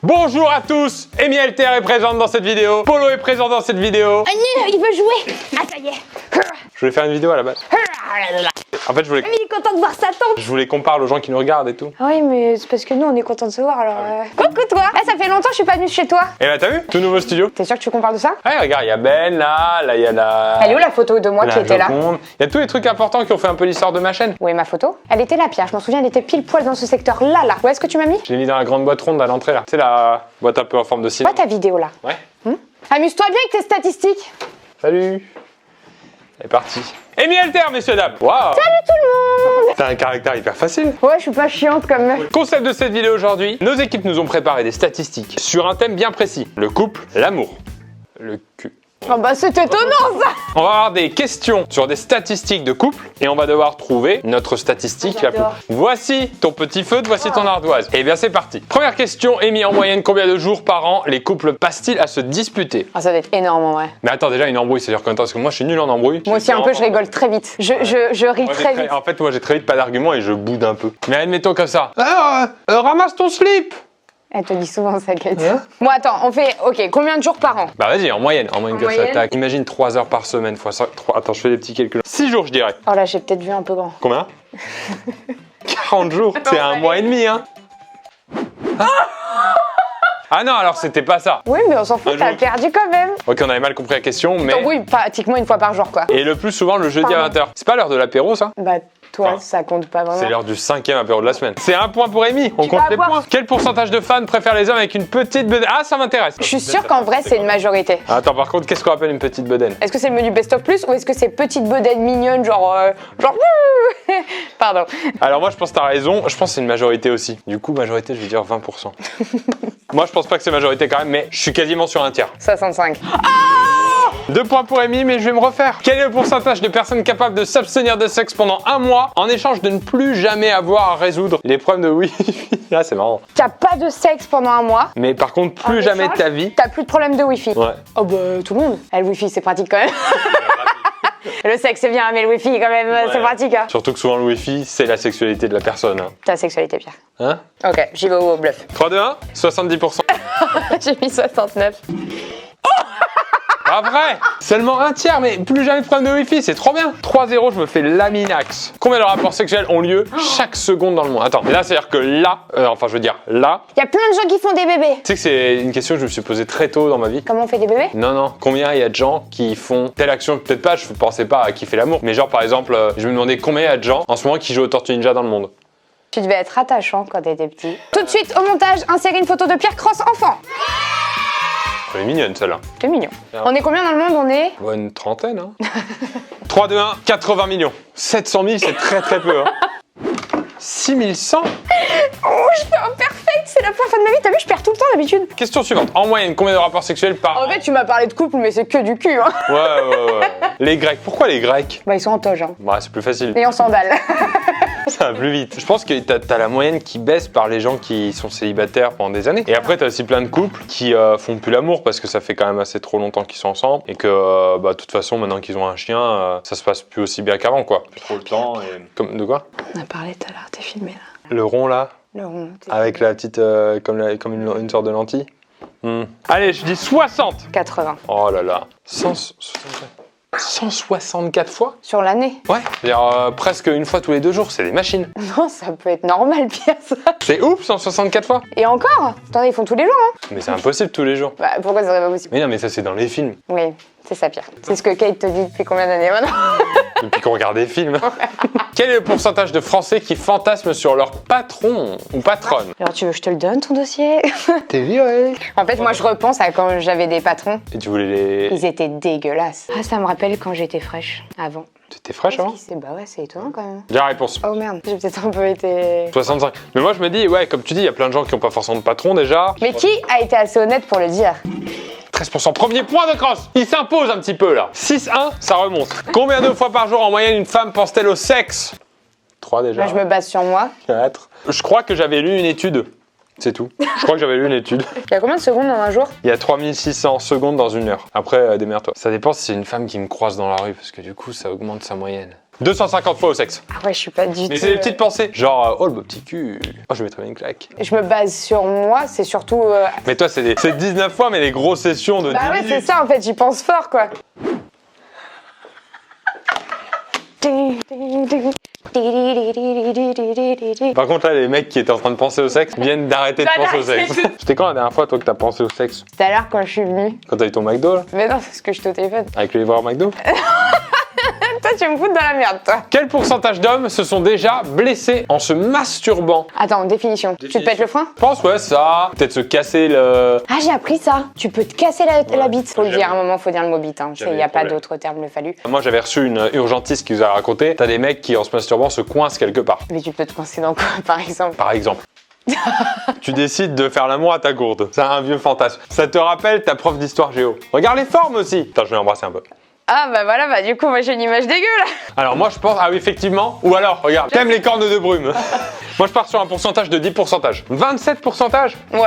Bonjour à tous, Amy Alter est présente dans cette vidéo, Polo est présent dans cette vidéo. Il veut jouer. Ah ça y est. Je voulais faire une vidéo à la base. En fait, Mais il est content de voir sa tante. je voulais qu'on parle aux gens qui nous regardent et tout. Oui, mais c'est parce que nous on est content de se voir alors. Coucou toi. Ça fait longtemps que je suis pas venue chez toi. Et là, t'as vu? Tout nouveau studio. T'es sûr que tu veux qu'on parle de ça? Ouais, regarde, il y a Ben là il y a la... Elle est où la photo de moi qui était là? Il y a tous les trucs importants qui ont fait un peu l'histoire de ma chaîne. Où est ma photo? Elle était là, Pierre. Je m'en souviens, elle était pile poil dans ce secteur là. Où est-ce que tu m'as mis? Je l'ai mis dans la grande boîte ronde à l'entrée là. C'est la boîte un peu en forme de cylindre. Pas ta vidéo là. Ouais. Amuse-toi bien avec tes statistiques. Salut. Elle est partie. Amy Alter, messieurs dames. Waouh. Salut tout le monde. T'as un caractère hyper facile. Ouais, je suis pas chiante comme meuf. Concept de cette vidéo aujourd'hui, nos équipes nous ont préparé des statistiques sur un thème bien précis. Le couple, l'amour, le cul. Oh bah c'est étonnant ça. On va avoir des questions sur des statistiques de couple et on va devoir trouver notre statistique la plus. J'adore. Voici ton petit feutre, voici ton ardoise. Et bien c'est parti. Première question, Amy, en moyenne combien de jours par an les couples passent-ils à se disputer? Ah ça doit être énorme en vrai. Mais attends, déjà une embrouille, c'est-à-dire combien de temps? Parce que moi je suis nul en embrouille. Moi aussi un peu, je rigole très vite. Je ris Moi, très vite. En fait, moi j'ai très vite pas d'argument et je boude un peu. Mais admettons comme ça. Ramasse ton slip. Elle te dit souvent ça, Kate. Bon, attends, on fait. Ok, combien de jours par an? Bah vas-y, en moyenne comme ça, moyenne. tac. Imagine 3 heures par semaine fois ça. Attends, je fais des petits calculs. 6 jours, je dirais. Oh là, j'ai peut-être vu un peu grand. Combien? 40 jours. C'est un mois et demi, hein. Ah non, alors c'était pas ça. Oui, mais on s'en fout, Un t'as jour. perdu quand même. Ok, on avait mal compris la question, mais... Donc, oui, pratiquement une fois par jour, quoi. Et le plus souvent le jeudi à 20h. C'est pas l'heure de l'apéro, ça? Bah, toi, Enfin, ça compte pas vraiment. C'est l'heure du 5e apéro de la semaine. C'est un point pour Amy. On Tu compte vas les avoir- points. Quel pourcentage de fans préfèrent les hommes avec une petite bedaine? Ah, ça m'intéresse. Je suis sûre qu'en vrai, c'est une majorité. Attends, par contre, qu'est-ce qu'on appelle une petite bedaine? Est-ce que c'est le menu best-of plus ou est-ce que c'est petite bedaine mignonne, genre. Pardon. Alors moi, je pense que t'as raison. Je pense que c'est une majorité aussi. Du coup, majorité, je vais dire 20%. Moi, je pense pas que c'est majorité quand même, mais je suis quasiment sur un tiers. 65. 2 points pour Amy, mais je vais me refaire. Quel est le pourcentage de personnes capables de s'abstenir de sexe pendant un mois en échange de ne plus jamais avoir à résoudre les problèmes de Wi-Fi? Ah, c'est marrant. T'as pas de sexe pendant un mois. Mais par contre, plus En jamais de échange, ta vie. T'as plus de problème de Wi-Fi. Ouais. Oh bah, tout le monde. Le Wi-Fi, c'est pratique quand même. Le sexe, c'est bien, mais le Wi-Fi, quand même, c'est pratique. Hein. Surtout que souvent, le Wi-Fi, c'est la sexualité de la personne. Hein? Ta sexualité, Pierre. Hein? Ok, j'y vais au bluff. 3, 2, 1, 70%. J'ai mis 69. Pas vrai! Seulement un tiers, mais plus jamais de problème de Wi-Fi, c'est trop bien! 3-0, je me fais laminax. Combien de rapports sexuels ont lieu chaque seconde dans le monde? Attends, mais là, c'est-à-dire que là, enfin, je veux dire, là, Il y a plein de gens qui font des bébés. tu sais que c'est une question que je me suis posée très tôt dans ma vie. Comment on fait des bébés? Non, non, combien il y a de gens qui font telle action? Peut-être pas, je pensais pas à kiffer l'amour, mais genre, par exemple, je me demandais combien il y a de gens en ce moment qui jouent aux Tortues Ninja dans le monde. Tu devais être attachant quand t'étais petit. Tout de suite, au montage, insérer une photo de Pierre Cross enfant. Elle est mignonne, celle-là. C'est mignon. On est combien dans le monde? On est... Ouais, une trentaine, hein. 3, 2, 1, 80 millions. 700 000, c'est très très peu, hein. 6100? Oh, je fais un perfect, c'est la première fois de ma vie. T'as vu, je perds tout le temps d'habitude. Question suivante. En moyenne, combien de rapports sexuels par an? En fait, tu m'as parlé de couple, mais c'est que du cul. Hein. Ouais. Les Grecs. Pourquoi les Grecs? Bah, ils sont en toge. Hein. Ouais, c'est plus facile. Et en sandales. Ça va plus vite. Je pense que t'as la moyenne qui baisse par les gens qui sont célibataires pendant des années. Et après, t'as aussi plein de couples qui font plus l'amour parce que ça fait quand même assez trop longtemps qu'ils sont ensemble. Et que, de toute façon, maintenant qu'ils ont un chien, ça se passe plus aussi bien qu'avant, quoi. Plus trop le temps et... Comme, de quoi? On a parlé tout à l'heure, t'es filmé là. Le rond, là? Le rond. Avec la petite... comme une sorte de lentille. Allez, je dis 60. 80. Oh là là. 164 fois? Sur l'année. Ouais. C'est-à-dire presque une fois tous les 2 jours. C'est des machines. Non, ça peut être normal, Pierre, ça. C'est ouf, 164 fois. Et encore? Attendez, ils font tous les jours, hein. Mais c'est impossible tous les jours. Bah, pourquoi ça serait pas possible? Mais non, mais ça c'est dans les films. Oui, c'est ça, Pierre. C'est ce que Kate te dit depuis combien d'années maintenant? Depuis qu'on regarde des films. Quel est le pourcentage de Français qui fantasment sur leur patron ou patronne? Alors, tu veux que je te le donne, ton dossier? T'es viré. En fait, moi, je repense à quand j'avais des patrons. Et tu voulais les... Ils étaient dégueulasses. Ah, ça me rappelle quand j'étais fraîche, avant. T'étais fraîche avant? Bah ouais, c'est étonnant quand même. J'ai la réponse. Oh merde, j'ai peut-être un peu été... 65. Mais moi je me dis, ouais, comme tu dis, il y a plein de gens qui n'ont pas forcément de patron déjà. Mais qui a été assez honnête pour le dire? 13%. Premier point de cross. Il s'impose un petit peu là. 6-1, ça remonte. Combien de fois par jour en moyenne une femme pense-t-elle au sexe? 3 déjà. Là, je me base sur moi. 4. Je crois que j'avais lu une étude. C'est tout. Je crois que j'avais lu une étude. Il y a combien de secondes dans un jour? Il y a 3600 secondes dans 1 heure. Après, démerde-toi. Ça dépend si c'est une femme qui me croise dans la rue, parce que du coup, ça augmente sa moyenne. 250 fois au sexe. Ah ouais, je suis pas du tout. Mais c'est des petites pensées. Genre, oh le beau petit cul. Oh, je mettrais bien une claque. Je me base sur moi, c'est surtout. Mais toi, c'est 19 fois, mais des grosses sessions de 10 Bah ouais, minutes. c'est ça en fait, j'y pense fort quoi. Par contre, là, les mecs qui étaient en train de penser au sexe viennent d'arrêter de penser au sexe. C'était quand la dernière fois, toi, que t'as pensé au sexe? Tout à l'heure quand je suis venue. Quand t'as eu ton McDo, là? Mais non, c'est parce que j'étais au téléphone. Avec le livreur McDo? Toi, tu me fous dans la merde, toi. Quel pourcentage d'hommes se sont déjà blessés en se masturbant? Attends, définition. Tu te pètes le frein? Je pense, ouais, ça. Peut-être se casser le... Ah, j'ai appris ça. Tu peux te casser la bite. Faut le Jamais. dire, à un moment, faut dire le mot bite. Hein. Il Jamais n'y a de pas problème. d'autre terme, le fallu. Moi, j'avais reçu une urgentiste qui nous a raconté. T'as des mecs qui, en se masturbant, se coincent quelque part. Mais tu peux te coincer dans quoi, par exemple? Par exemple. Tu décides de faire l'amour à ta gourde. C'est un vieux fantasme. Ça te rappelle ta prof d'histoire géo. Regarde les formes aussi. Attends, je vais l'embrasser un peu. Ah, bah voilà, bah du coup, moi j'ai une image dégueu là. Alors moi je pense, ah oui effectivement, ou alors regarde, t'aimes les cornes de brume. Moi je pars sur un pourcentage de 10%. 27%? Ouais.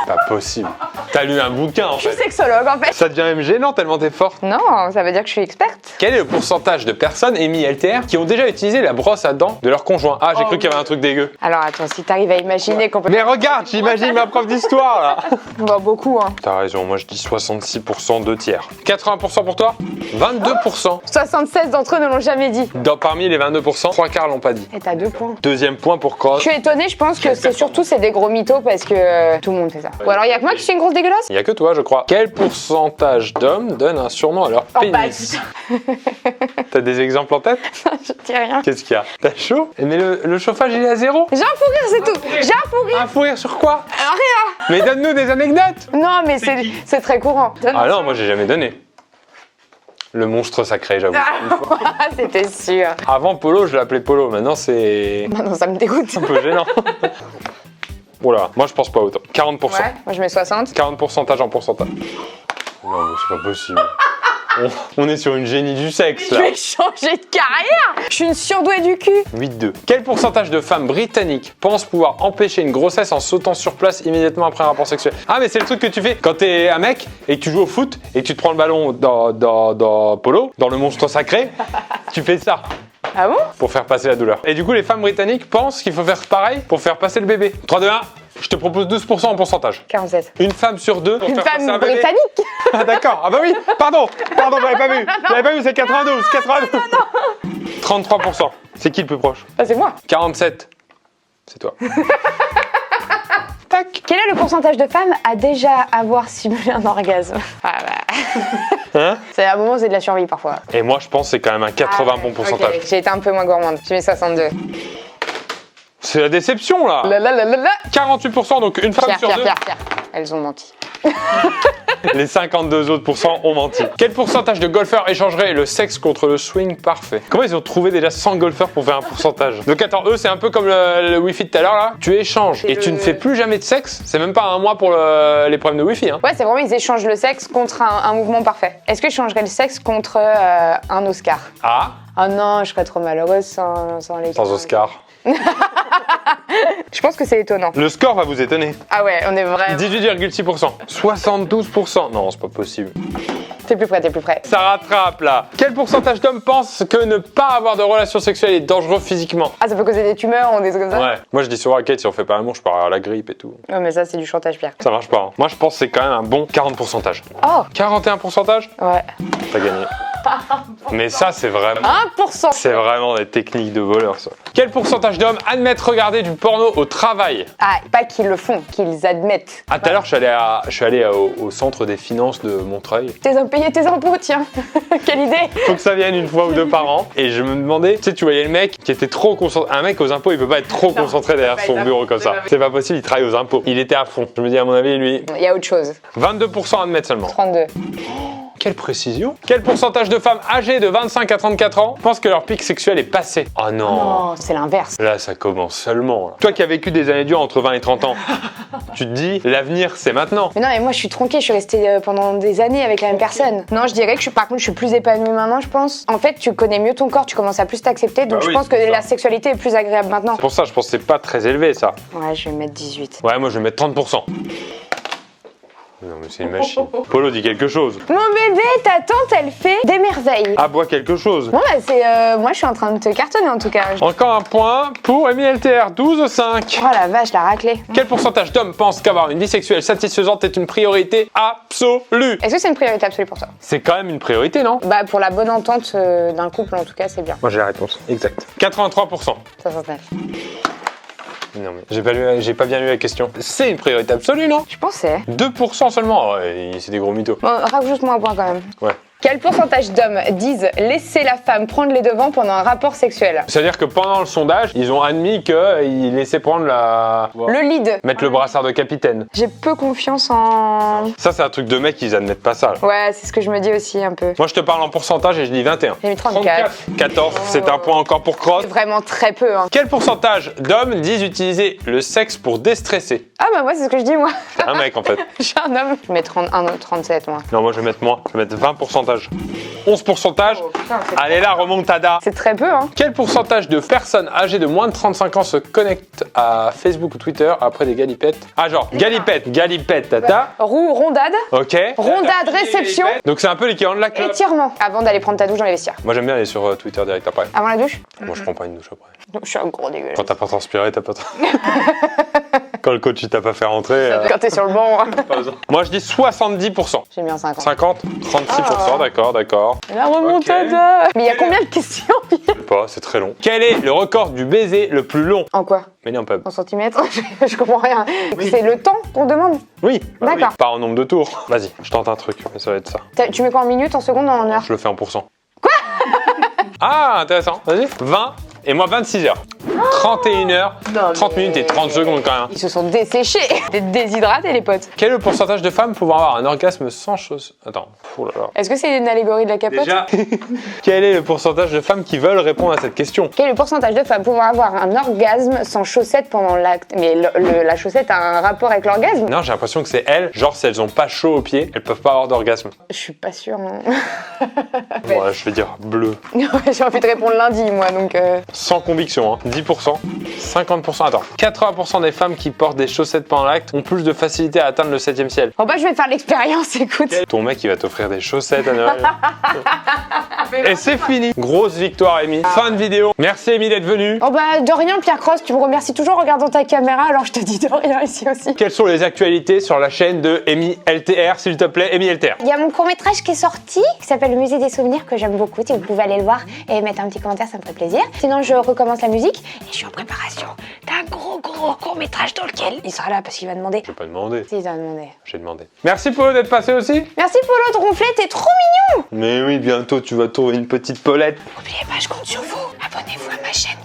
Pas possible. T'as lu un bouquin en Je suis fait. sexologue en fait. Ça devient même gênant tellement t'es forte. Non, ça veut dire que je suis experte. Quel est le pourcentage de personnes émis LTR qui ont déjà utilisé la brosse à dents de leur conjoint? Ah j'ai cru qu'il y avait un truc dégueu. Alors attends, si t'arrives à imaginer qu'on peut. Mais regarde, j'imagine ma prof d'histoire là. Bah, beaucoup, hein. T'as raison, moi je dis 66%, 2 tiers. 80% pour toi? 22%. 76 d'entre eux ne l'ont jamais dit. Parmi les 22%, 3 quarts l'ont pas dit. Et t'as 2 points. Deuxième point pour Cross. Je suis étonnée, je pense que c'est des gros mythos parce que tout le monde fait ça. Ou alors il y a que moi qui suis une grosse dégueulasse? Il y a que toi, je crois. Quel pourcentage d'hommes donnent un surnom à leur pénis? T'as des exemples en tête? Je dis rien. Qu'est-ce qu'il y a? T'as chaud? Mais le chauffage, il est à zéro? J'ai un fou rire, c'est tout. J'ai un fou rire. Un fou rire sur quoi? Rien. Mais donne-nous des anecdotes! Non, mais c'est très courant. Ah non, moi j'ai jamais donné. Le monstre sacré, j'avoue. Ah, c'était sûr. Avant Polo, je l'appelais Polo. Maintenant, c'est Non, ça me dégoûte. un peu gênant. Oula, moi je pense pas autant. 40%. Ouais, moi je mets 60. 40% en pourcentage. Non, mais c'est pas possible. On est sur une génie du sexe Je là. vais changer de carrière. Je suis une surdouée du cul. 8-2. Quel pourcentage de femmes britanniques pensent pouvoir empêcher une grossesse en sautant sur place immédiatement après un rapport sexuel? Ah mais c'est le truc que tu fais quand t'es un mec et que tu joues au foot et que tu te prends le ballon dans Polo, dans le monstre sacré, tu fais ça Ah bon? pour faire passer la douleur. Et du coup les femmes britanniques pensent qu'il faut faire pareil pour faire passer le bébé. 3, 2, 1, je te propose 12% en pourcentage. 47. Une femme sur deux pour Une faire passer un femme bébé. britannique. Ah d'accord, ah bah oui, pardon, j'avais pas vu. J'avais pas vu, c'est 92, 92. 33%. C'est qui le plus proche? Ah, c'est moi. 47. C'est toi. Tac. Quel est le pourcentage de femmes à déjà avoir simulé un orgasme? Ah bah. Hein? C'est à un moment, c'est de la survie parfois. Et moi je pense que c'est quand même un 80 bon pourcentage. Ok, j'ai été un peu moins gourmande. J'ai mis 62. C'est la déception là. Là là là là là. 48%, donc une femme sur deux. Pierre. Elles ont menti. Les 52 autres pourcents ont menti. Quel pourcentage de golfeurs échangeraient le sexe contre le swing parfait? Comment ils ont trouvé déjà 100 golfeurs pour faire un pourcentage? Donc attends, eux c'est un peu comme le Wi-Fi de tout à l'heure là. Tu échanges et tu ne fais plus jamais de sexe. C'est même pas un mois pour les problèmes de Wi-Fi. Hein. Ouais, c'est vraiment, ils échangent le sexe contre un mouvement parfait. Est-ce que je changerais le sexe contre un Oscar? Ah, Oh non, je serais trop malheureuse sans les... sans Oscar. Je pense que c'est étonnant. Le score va vous étonner. Ah ouais, on est vraiment... 18,6%. 72%. Non, c'est pas possible. T'es plus près, t'es plus près. Ça rattrape là. Quel pourcentage d'hommes pensent que ne pas avoir de relation sexuelle est dangereux physiquement? Ah, ça peut causer des tumeurs ou des trucs comme ça? Ouais. Moi je dis souvent à Kate, si on fait pas l'amour, je pars à la grippe et tout. Ouais, mais ça, c'est du chantage, Pierre. Ça marche pas. Hein. Moi je pense que c'est quand même un bon 40%. Oh 41%? Ouais. T'as gagné. Mais ça c'est vraiment... 1%. C'est vraiment des techniques de voleur ça. Quel pourcentage d'hommes admettent regarder du porno au travail? Ah, pas qu'ils le font, qu'ils admettent. Ah tout à l'heure je suis allé au centre des finances de Montreuil. Payer tes impôts, tiens. Quelle idée. Faut que ça vienne une fois ou deux par an. Et je me demandais, tu sais, tu voyais le mec qui était trop concentré. Un mec aux impôts, il peut pas être trop concentré derrière son bureau comme ça. C'est pas possible, il travaille aux impôts. Il était à fond. Je me dis, à mon avis, lui, Il y a autre chose. 22% admettent seulement. 32. Quelle précision. Quel pourcentage de femmes âgées de 25 à 34 ans pensent que leur pic sexuel est passé? Oh non. Oh, c'est l'inverse. Là, ça commence seulement. Là. Toi qui as vécu des années dures entre 20 et 30 ans, tu te dis, l'avenir, c'est maintenant. Mais non, mais moi, je suis tronquée. Je suis restée pendant des années avec la même personne. Non, je dirais que par contre, je suis plus épanouie maintenant, je pense. En fait, tu connais mieux ton corps, tu commences à plus t'accepter. Donc, Bah oui, je pense que c'est ça. la sexualité est plus agréable maintenant. C'est pour ça, je pense que c'est pas très élevé, ça. Ouais, je vais mettre 18. Ouais, moi, je vais mettre 30%. Non mais c'est une machine. Polo dit quelque chose. Mon bébé, ta tante, elle fait des merveilles. Aboie quelque chose. Bon bah c'est... moi je suis en train de te cartonner en tout cas. Encore un point pour Amy LTR, 12,5. Oh la vache, la raclée. Quel pourcentage d'hommes pensent qu'avoir une vie sexuelle satisfaisante est une priorité absolue? Est-ce que c'est une priorité absolue pour toi? C'est quand même une priorité, non? Bah pour la bonne entente d'un couple en tout cas, c'est bien. Moi j'ai la réponse. Exact. 83%. 69. Non mais j'ai pas bien lu la question. C'est une priorité absolue, non? Je pensais. 2% seulement. Ouais, c'est des gros mythos. Bon, rajoute-moi un point quand même. Ouais. Quel pourcentage d'hommes disent laisser la femme prendre les devants pendant un rapport sexuel? C'est-à-dire que pendant le sondage, ils ont admis qu'ils laissaient prendre la... Le lead. Mettre le brassard de capitaine. J'ai peu confiance en... Ça, c'est un truc de mec, ils admettent pas ça. Là. Ouais, c'est ce que je me dis aussi un peu. Moi, je te parle en pourcentage et je dis 21. J'ai mis 34. 14, c'est un point encore pour Cross. C'est vraiment très peu. Hein. Quel pourcentage d'hommes disent utiliser le sexe pour déstresser? Ah bah moi, c'est ce que je dis moi. C'est un mec en fait. Je suis un homme. Je mets 37 moi. Non, moi je vais mettre moins. Je vais mettre 20 pourcentage. 11 pourcentage. Oh, putain, Allez là, remontada. c'est très peu hein. Quel pourcentage de personnes âgées de moins de 35 ans se connectent à Facebook ou Twitter après des galipettes? Ah genre, galipette, tata. Rondade. Ok. Rondade, réception. Donc c'est un peu l'équivalent de la club. Étirement. Avant d'aller prendre ta douche dans les vestiaires. Moi j'aime bien aller sur Twitter direct après. Avant la douche? Moi je prends pas une douche après. Je suis un gros dégueulasse. Quand t'as pas transpiré, t'as pas... Quand le coach il t'a pas fait rentrer... Quand t'es sur le banc. Hein. Moi je dis 70%. J'ai mis un 50. 50, 36%, d'accord. La remontada. Mais il y a combien de questions? Je sais pas, c'est très long. Quel est le record du baiser le plus long? En quoi? Mais non, pas... En centimètres? Je comprends rien. C'est le temps qu'on demande? Oui. D'accord. Oui. Pas en nombre de tours. Vas-y, je tente un truc, mais ça va être ça. Tu mets quoi en minutes, en secondes, en heures? Je le fais en pourcent. Quoi? Ah, intéressant. Vas-y. 20 et moi 26 heures. 31 heures, 30 minutes et 30 secondes quand même. Ils se sont desséchés. T'es déshydratés les potes. Quel est le pourcentage de femmes pouvant avoir un orgasme sans chose? Attends, oh là là. Est-ce que c'est une allégorie de la capote? Déjà, quel est le pourcentage de femmes qui veulent répondre à cette question? Quel est le pourcentage de femmes pouvant avoir un orgasme sans chaussette pendant l'acte? Mais la chaussette a un rapport avec l'orgasme? Non, j'ai l'impression que c'est elles. Genre, si elles ont pas chaud aux pieds, elles peuvent pas avoir d'orgasme. Je suis pas sûre. Hein. Ouais, je vais dire bleu. J'ai envie de répondre lundi, moi, donc... Sans conviction, hein. 10%, 50%, attends. 80% des femmes qui portent des chaussettes pendant l'acte ont plus de facilité à atteindre le 7e ciel. Bon bah, je vais faire l'expérience, écoute. Ton mec, il va t'offrir des chaussettes à Noël. Et c'est fini. Grosse victoire, Amy. Fin de vidéo. Merci, Amy, d'être venue. Oh bah, de rien, Pierre Cross, tu me remercies toujours en regardant ta caméra, alors je te dis de rien ici aussi. Quelles sont les actualités sur la chaîne de Amy LTR, s'il te plaît, Amy LTR? Il y a mon court-métrage qui est sorti, qui s'appelle Le Musée des Souvenirs, que j'aime beaucoup. Si vous pouvez aller le voir et mettre un petit commentaire, ça me ferait plaisir. Sinon, je recommence la musique et je suis en préparation d'un gros court-métrage dans lequel il sera là parce qu'il va demander. J'ai pas demandé. Si, il va demander. J'ai demandé. Merci Polo d'être passé aussi. Merci Polo de ronfler, t'es trop mignon. Mais oui, bientôt tu vas trouver une petite Paulette. N'oubliez pas, je compte sur vous. Abonnez-vous à ma chaîne.